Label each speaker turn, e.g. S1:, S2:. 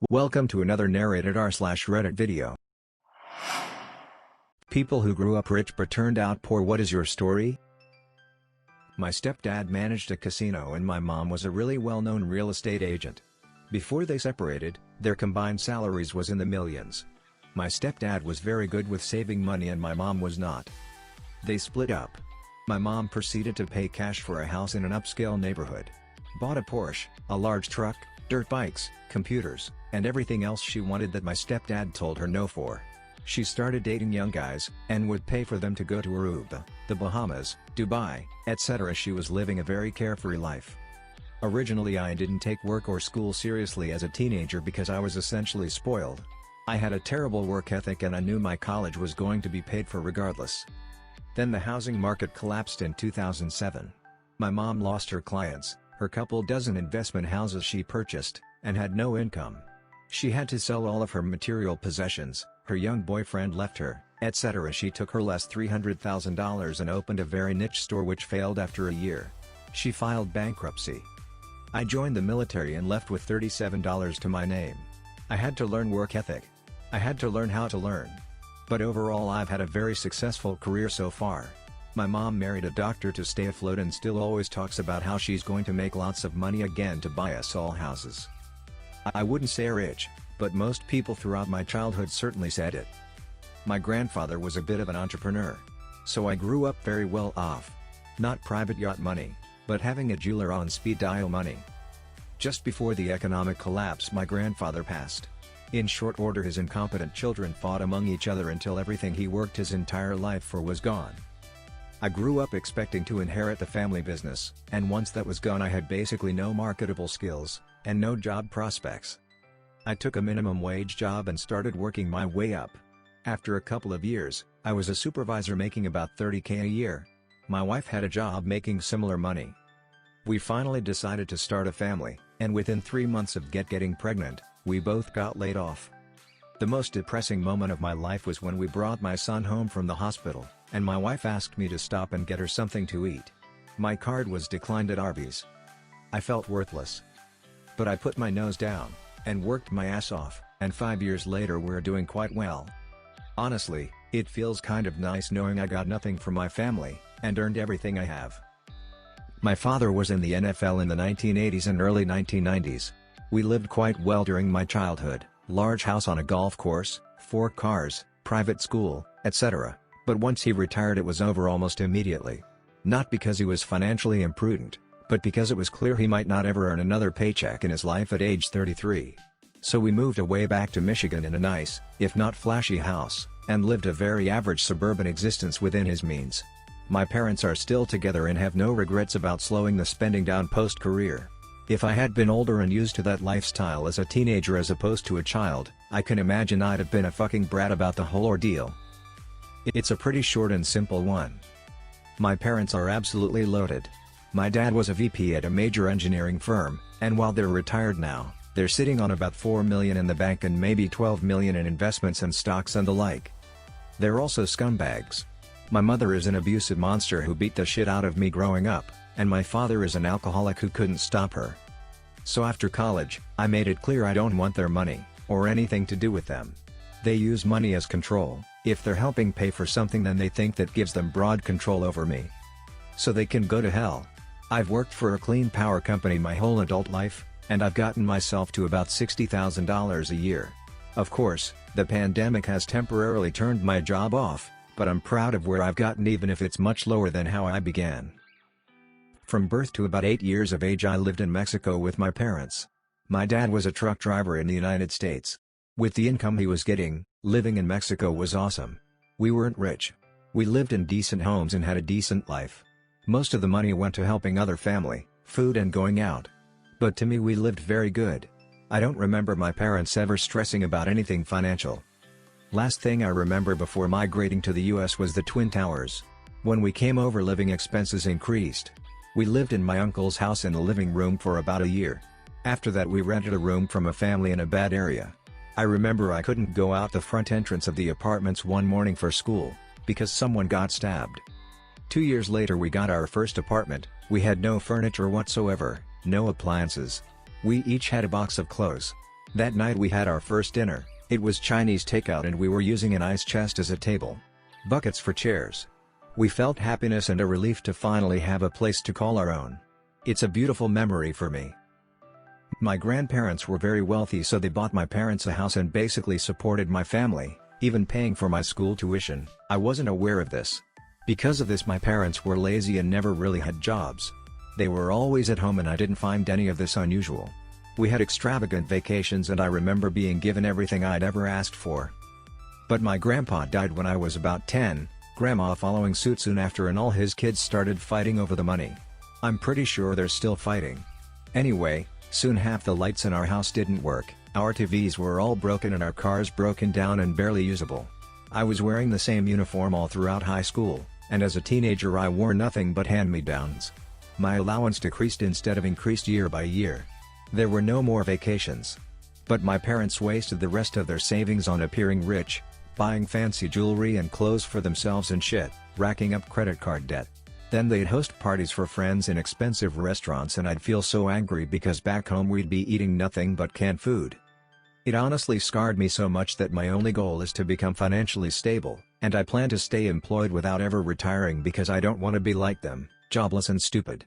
S1: Welcome to another narrated r/Reddit video. People who grew up rich but turned out poor. What is your story? My stepdad managed a casino and my mom was a really well-known real estate agent. Before they separated, their combined salaries was in the millions. My stepdad was very good with saving money and my mom was not. They split up. My mom proceeded to pay cash for a house in an upscale neighborhood. Bought a Porsche, a large truck, dirt bikes, computers, and everything else she wanted that my stepdad told her no for. She started dating young guys, and would pay for them to go to Aruba, the Bahamas, Dubai, etc. She was living a very carefree life. Originally I didn't take work or school seriously as a teenager because I was essentially spoiled. I had a terrible work ethic and I knew my college was going to be paid for regardless. Then the housing market collapsed in 2007. My mom lost her clients, her couple dozen investment houses she purchased, and had no income. She had to sell all of her material possessions, her young boyfriend left her, etc. She took her less $300,000 and opened a very niche store which failed after a year. She filed bankruptcy. I joined the military and left with $37 to my name. I had to learn work ethic. I had to learn how to learn. But overall I've had a very successful career so far. My mom married a doctor to stay afloat and still always talks about how she's going to make lots of money again to buy us all houses. I wouldn't say rich, but most people throughout my childhood certainly said it. My grandfather was a bit of an entrepreneur. So I grew up very well off. Not private yacht money, but having a jeweler on speed dial money. Just before the economic collapse my grandfather passed. In short order his incompetent children fought among each other until everything he worked his entire life for was gone. I grew up expecting to inherit the family business, and once that was gone I had basically no marketable skills, and no job prospects. I took a minimum wage job and started working my way up. After a couple of years, I was a supervisor making about $30K a year. My wife had a job making similar money. We finally decided to start a family, and within 3 months of getting pregnant, we both got laid off. The most depressing moment of my life was when we brought my son home from the hospital, and my wife asked me to stop and get her something to eat. My card was declined at Arby's. I felt worthless. But I put my nose down, and worked my ass off, and 5 years later we're doing quite well. Honestly, it feels kind of nice knowing I got nothing from my family, and earned everything I have. My father was in the NFL in the 1980s and early 1990s. We lived quite well during my childhood, large house on a golf course, 4 cars, private school, etc. But once he retired it was over almost immediately. Not because he was financially imprudent, but because it was clear he might not ever earn another paycheck in his life at age 33. So we moved away back to Michigan in a nice, if not flashy house, and lived a very average suburban existence within his means. My parents are still together and have no regrets about slowing the spending down post-career. If I had been older and used to that lifestyle as a teenager as opposed to a child, I can imagine I'd have been a fucking brat about the whole ordeal. It's a pretty short and simple one. My parents are absolutely loaded. My dad was a VP at a major engineering firm, and while they're retired now, they're sitting on about $4 million in the bank and maybe $12 million in investments and stocks and the like. They're also scumbags. My mother is an abusive monster who beat the shit out of me growing up, and my father is an alcoholic who couldn't stop her. So after college, I made it clear I don't want their money, or anything to do with them. They use money as control. If they're helping pay for something then they think that gives them broad control over me. So they can go to hell. I've worked for a clean power company my whole adult life, and I've gotten myself to about $60,000 a year. Of course, the pandemic has temporarily turned my job off, but I'm proud of where I've gotten even if it's much lower than how I began. From birth to about 8 years of age I lived in Mexico with my parents. My dad was a truck driver in the United States. With the income he was getting, living in Mexico was awesome. We weren't rich. We lived in decent homes and had a decent life. Most of the money went to helping other family, food and going out. But to me we lived very good. I don't remember my parents ever stressing about anything financial. Last thing I remember before migrating to the US was the Twin Towers. When we came over living expenses increased. We lived in my uncle's house in the living room for about a year. After that we rented a room from a family in a bad area. I remember I couldn't go out the front entrance of the apartments one morning for school, because someone got stabbed. 2 years later we got our first apartment. We had no furniture whatsoever, no appliances. We each had a box of clothes. That night we had our first dinner. It was Chinese takeout and we were using an ice chest as a table. Buckets for chairs. We felt happiness and a relief to finally have a place to call our own. It's a beautiful memory for me. My grandparents were very wealthy, so they bought my parents a house and basically supported my family, even paying for my school tuition. I wasn't aware of this. Because of this, my parents were lazy and never really had jobs. They were always at home and I didn't find any of this unusual. We had extravagant vacations and I remember being given everything I'd ever asked for. But my grandpa died when I was about 10, Grandma following suit soon after, and all his kids started fighting over the money. I'm pretty sure they're still fighting. Anyway, soon half the lights in our house didn't work, our TVs were all broken and our cars broken down and barely usable. I was wearing the same uniform all throughout high school, and as a teenager I wore nothing but hand-me-downs. My allowance decreased instead of increased year by year. There were no more vacations. But my parents wasted the rest of their savings on appearing rich, buying fancy jewelry and clothes for themselves and shit, racking up credit card debt. Then they'd host parties for friends in expensive restaurants and I'd feel so angry because back home we'd be eating nothing but canned food. It honestly scarred me so much that my only goal is to become financially stable, and I plan to stay employed without ever retiring because I don't want to be like them, jobless and stupid.